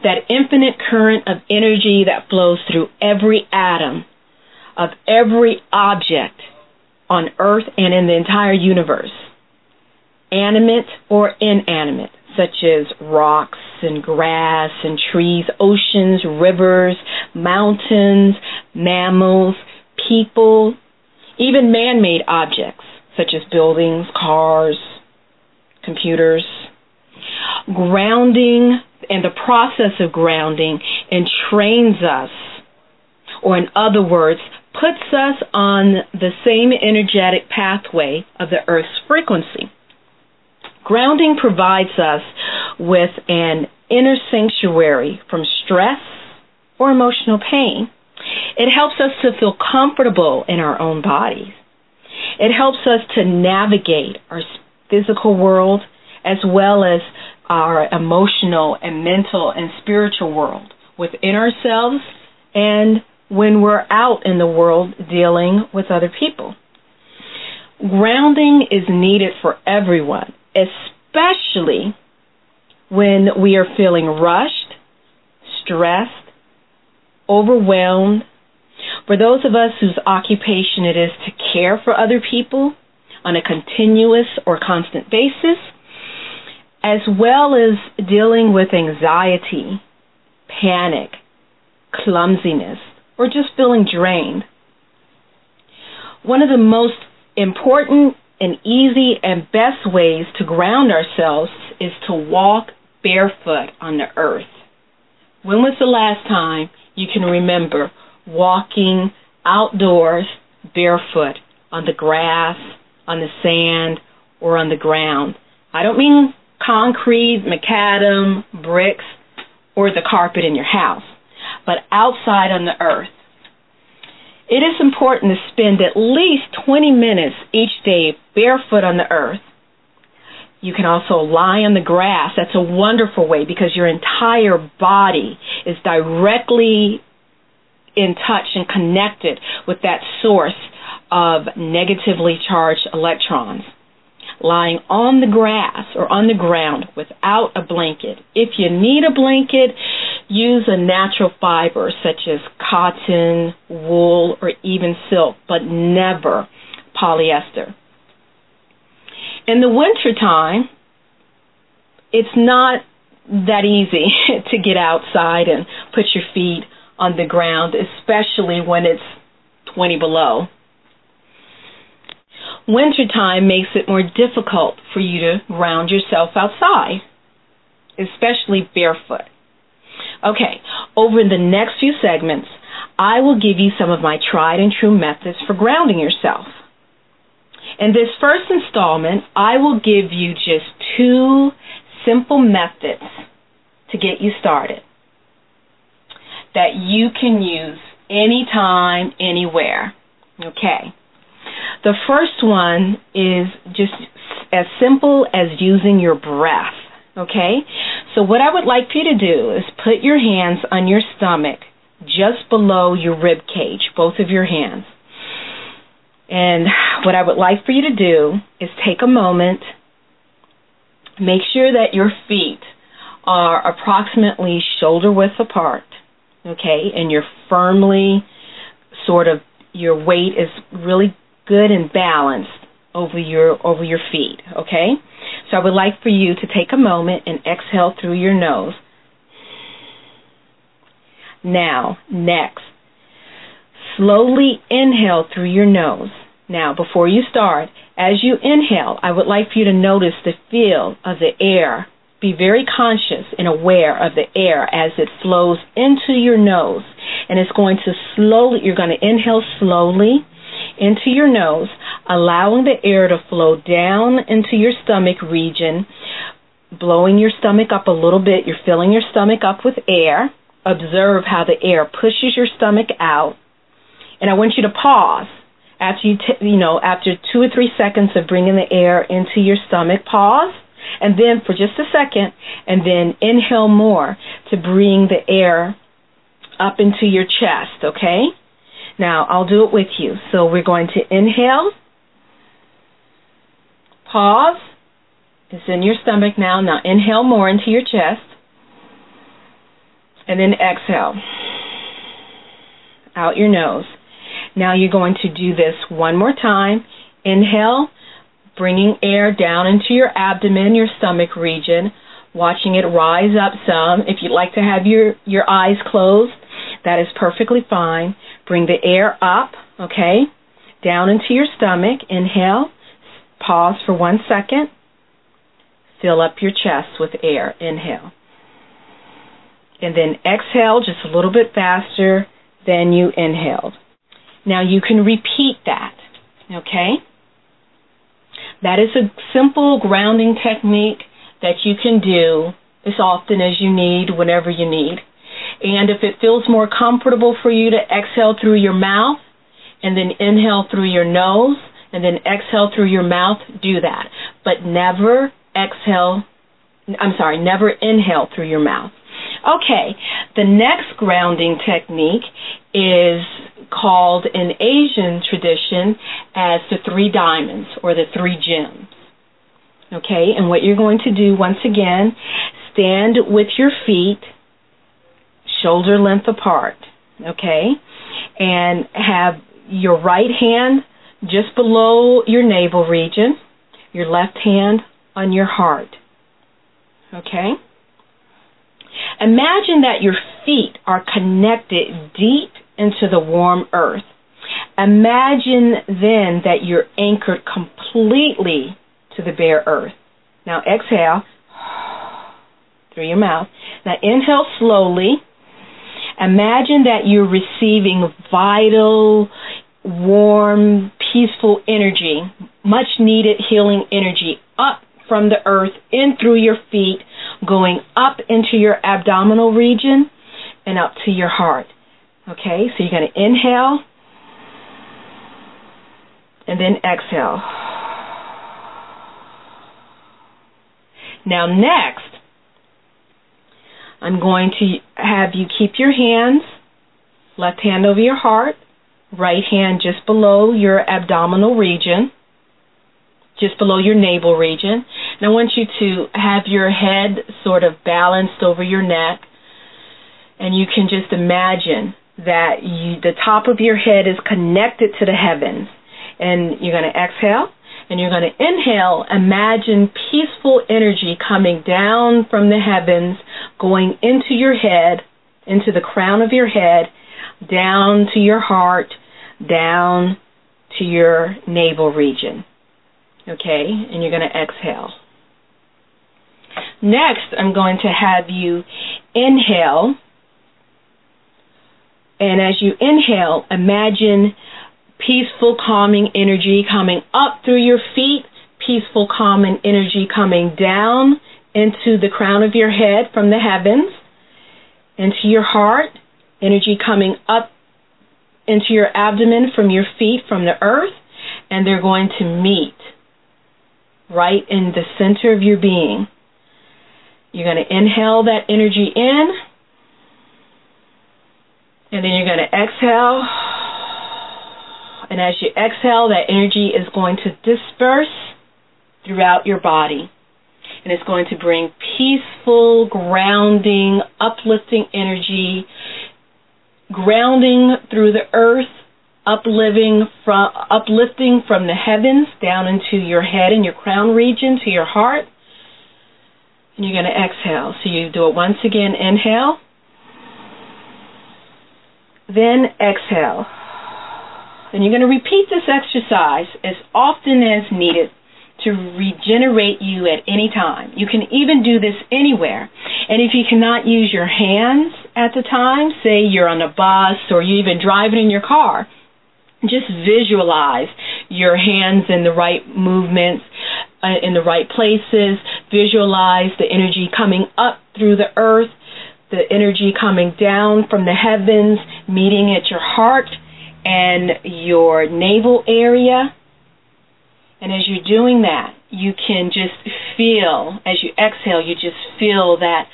That infinite current of energy that flows through every atom of every object on Earth and in the entire universe, animate or inanimate, such as rocks and grass and trees, oceans, rivers, mountains, mammals, people, even man-made objects, such as buildings, cars, computers. Grounding and the process of grounding entrains us, or in other words, puts us on the same energetic pathway of the Earth's frequency. Grounding provides us with an inner sanctuary from stress or emotional pain. It helps us to feel comfortable in our own bodies. It helps us to navigate our physical world as well as our emotional and mental and spiritual world within ourselves and when we're out in the world dealing with other people. Grounding is needed for everyone, especially when we are feeling rushed, stressed, overwhelmed. For those of us whose occupation it is to care for other people on a continuous or constant basis, as well as dealing with anxiety, panic, clumsiness, or just feeling drained. One of the most important and easy and best ways to ground ourselves is to walk barefoot on the earth. When was the last time you can remember walking outdoors barefoot on the grass, on the sand, or on the ground? I don't mean concrete, macadam, bricks, or the carpet in your house, but outside on the earth. It is important to spend at least 20 minutes each day barefoot on the earth. You can also lie on the grass. That's a wonderful way because your entire body is directly in touch and connected with that source of negatively charged electrons. Lying on the grass or on the ground without a blanket. If you need a blanket, use a natural fiber such as cotton, wool, or even silk, but never polyester. In the wintertime, it's not that easy to get outside and put your feet on the ground, especially when it's 20 below. Wintertime makes it more difficult for you to ground yourself outside, especially barefoot. Okay, over the next few segments, I will give you some of my tried and true methods for grounding yourself. In this first installment, I will give you just 2 simple methods to get you started that you can use anytime, anywhere. Okay. The first one is just as simple as using your breath, okay? So what I would like for you to do is put your hands on your stomach just below your rib cage, both of your hands. And what I would like for you to do is take a moment, make sure that your feet are approximately shoulder width apart, okay, and you're firmly your weight is really good and balanced over your feet, okay? So I would like for you to take a moment and exhale through your nose. Now, next, slowly inhale through your nose. Now, before you start, as you inhale, I would like for you to notice the feel of the air. Be very conscious and aware of the air as it flows into your nose. And it's going to you're going to inhale slowly into your nose, allowing the air to flow down into your stomach region, blowing your stomach up a little bit. You're filling your stomach up with air. Observe how the air pushes your stomach out. And I want you to pause. After after 2 or 3 seconds of bringing the air into your stomach, pause. And then for just a second, and then inhale more to bring the air up into your chest, okay? Now, I'll do it with you. So we're going to inhale, pause, it's in your stomach now. Now inhale more into your chest, and then exhale out your nose. Now you're going to do this one more time. Inhale, bringing air down into your abdomen, your stomach region, watching it rise up some. If you'd like to have your eyes closed, that is perfectly fine. Bring the air up, okay, down into your stomach. Inhale, pause for 1 second. Fill up your chest with air. Inhale. And then exhale just a little bit faster than you inhaled. Now you can repeat that, okay? That is a simple grounding technique that you can do as often as you need, whenever you need. And if it feels more comfortable for you to exhale through your mouth and then inhale through your nose and then exhale through your mouth, do that. But never inhale through your mouth. Okay, the next grounding technique is called in Asian tradition as the 3 diamonds or the 3 gems. Okay, and what you're going to do, once again, stand with your feet shoulder length apart, okay, and have your right hand just below your navel region, your left hand on your heart, okay? Imagine that your feet are connected deep into the warm earth. Imagine then that you're anchored completely to the bare earth. Now exhale through your mouth. Now inhale slowly. Imagine that you're receiving vital, warm, peaceful energy, much needed healing energy up from the earth in through your feet, going up into your abdominal region and up to your heart. Okay, so you're going to inhale and then exhale. Now next, I'm going to have you keep your hands, left hand over your heart, right hand just below your abdominal region, just below your navel region. And I want you to have your head sort of balanced over your neck. And you can just imagine that the top of your head is connected to the heavens. And you're going to exhale. And you're going to inhale. Imagine peaceful energy coming down from the heavens, going into your head, into the crown of your head, down to your heart, down to your navel region. Okay, and you're going to exhale. Next, I'm going to have you inhale. And as you inhale, imagine peaceful, calming energy coming up through your feet, peaceful, calming energy coming down into the crown of your head from the heavens, into your heart, energy coming up into your abdomen from your feet, from the earth, and they're going to meet right in the center of your being. You're going to inhale that energy in, and then you're going to exhale, And as you exhale, that energy is going to disperse throughout your body. And it's going to bring peaceful, grounding, uplifting energy, grounding through the earth, uplifting from the heavens down into your head and your crown region to your heart. And you're going to exhale. So you do it once again. Inhale. Then exhale. And you're going to repeat this exercise as often as needed to regenerate you at any time. You can even do this anywhere. And if you cannot use your hands at the time, say you're on a bus or you're even driving in your car, just visualize your hands in the right movements, in the right places. Visualize the energy coming up through the earth, the energy coming down from the heavens, meeting at your heart and your navel area. And as you're doing that, you can just feel, as you exhale, you just feel that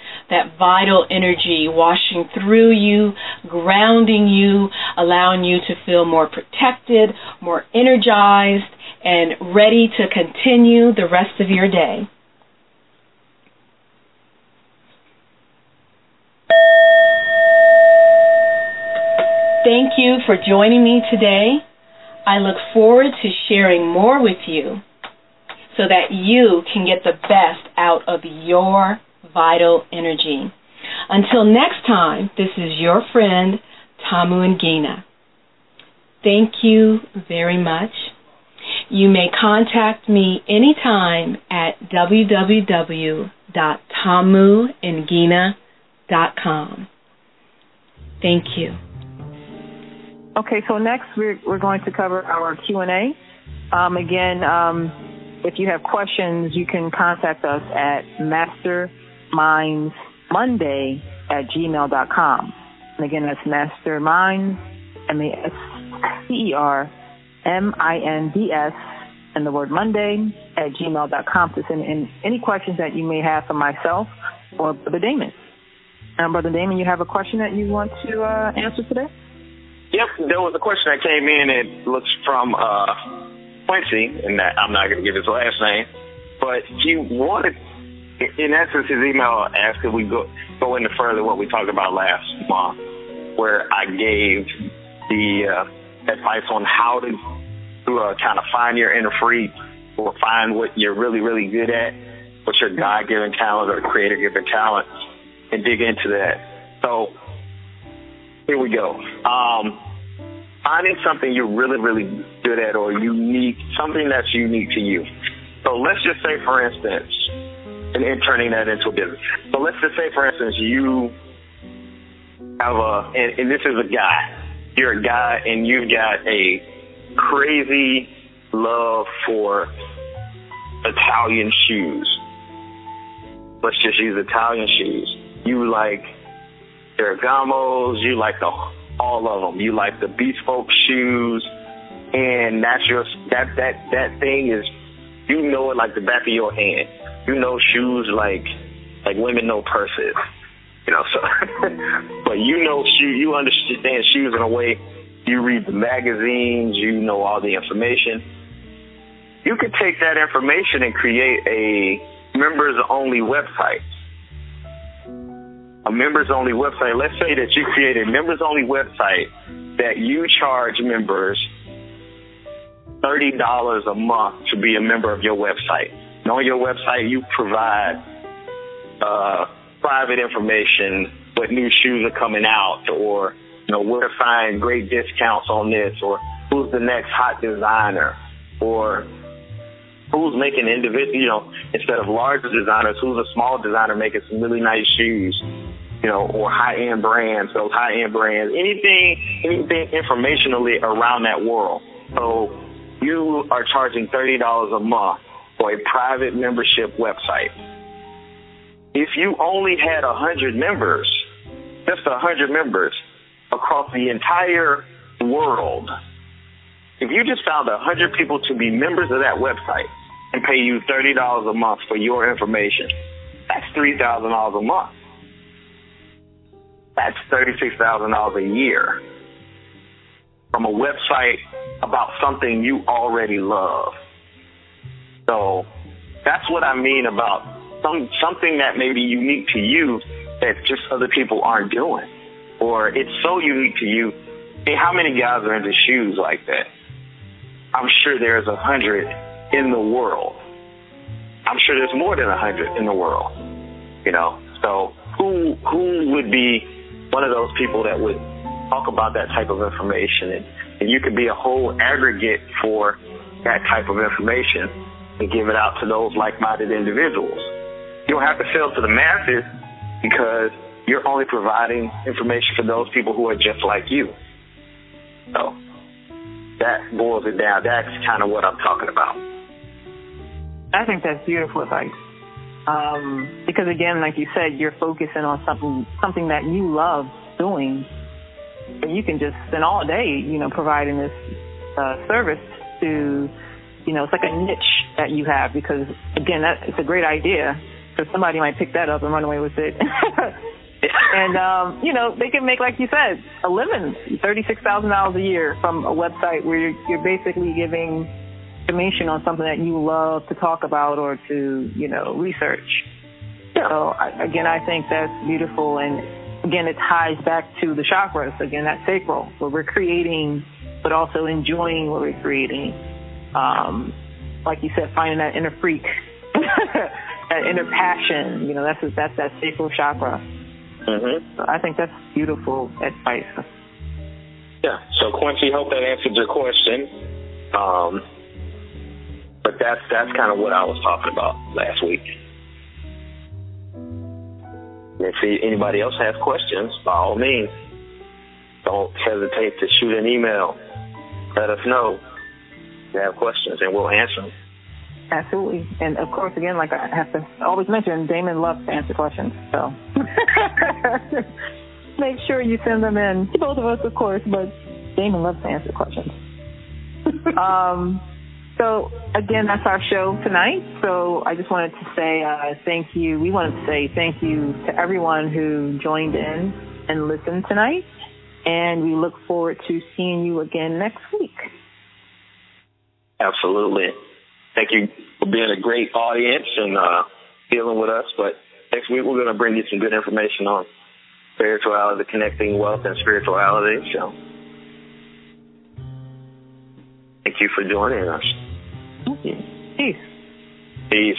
vital energy washing through you, grounding you, allowing you to feel more protected, more energized, and ready to continue the rest of your day. Thank you for joining me today. I look forward to sharing more with you so that you can get the best out of your vital energy. Until next time, this is your friend, Tamu-Ngina. Thank you very much. You may contact me anytime at www.tamungina.com. Thank you. Okay, so next we're going to cover our Q&A. Again, if you have questions, you can contact us at mastermindsmonday@gmail.com. And again, that's masterminds, MASTERMINDS, and the word Monday @gmail.com to send in any questions that you may have for myself or Brother Damon. Brother Damon, you have a question that you want to answer today? Yep, there was a question that came in. It looks from Quincy, and that I'm not going to give his last name, but he wanted, in essence, his email asked if we go into further what we talked about last month, where I gave the advice on how to kind of find your inner freak or find what you're really, really good at, what's your God-given talent or creator-given talent, and dig into that. So here we go. Finding something you're really, really good at or unique, something that's unique to you. So let's just say, for instance, and turning that into a business. So let's just say, for instance, you have and this is a guy. You're a guy and you've got a crazy love for Italian shoes. Let's just use Italian shoes. You like Ferragamos, you like all of them. You like the bespoke shoes, and that's that thing is, you know it like the back of your hand. You know shoes like women know purses, you know. So, but you know you understand shoes in a way. You read the magazines, you know all the information. You could take that information and create a members-only website. A members-only website. Let's say that you create a members-only website that you charge members $30 a month to be a member of your website. And on your website, you provide private information, what new shoes are coming out, or where to find great discounts on this, or who's the next hot designer, or who's making individual, instead of larger designers, who's a small designer making some really nice shoes, or high-end brands, those high-end brands, anything informationally around that world. So you are charging $30 a month for a private membership website. If you only had 100 members, just 100 members across the entire world, if you just found 100 people to be members of that website and pay you $30 a month for your information, that's $3,000 a month. That's $36,000 a year. from a website about something you already love. So that's what I mean about something that may be unique to you that just other people aren't doing. Or it's so unique to you. Hey, how many guys are into shoes like that? I'm sure there's 100 in the world. I'm sure there's more than 100 in the world. You know, so who would be one of those people that would talk about that type of information? And you could be a whole aggregate for that type of information and give it out to those like-minded individuals. You don't have to sell to the masses because you're only providing information for those people who are just like you. So that boils it down. That's kind of what I'm talking about. I think that's beautiful advice. Because again, like you said, you're focusing on something that you love doing. And you can just spend all day, providing this service to, it's like a niche that you have, because again, it's a great idea. So somebody might pick that up and run away with it. And, they can make, like you said, a living, $36,000 a year from a website where you're basically giving information on something that you love to talk about or to, research. Yeah. So, I think that's beautiful. And, again, it ties back to the chakras. Again, that's sacral, where we're creating, but also enjoying what we're creating. Like you said, finding that inner freak, that inner passion, that's that sacral chakra. Mm-hmm. So I think that's beautiful advice. Yeah. So Quincy, hope that answered your question. But that's kind of what I was talking about last week. And if anybody else has questions, by all means, don't hesitate to shoot an email. Let us know if you have questions, and we'll answer them. Absolutely. And, of course, again, like I have to always mention, Damon loves to answer questions. So make sure you send them in. Both of us, of course, but Damon loves to answer questions. So, again, that's our show tonight. So I just wanted to say thank you. We wanted to say thank you to everyone who joined in and listened tonight. And we look forward to seeing you again next week. Absolutely. Thank you for being a great audience and dealing with us. But next week we're going to bring you some good information on spirituality, connecting wealth and spirituality. So thank you for joining us. Thank you. Peace. Peace.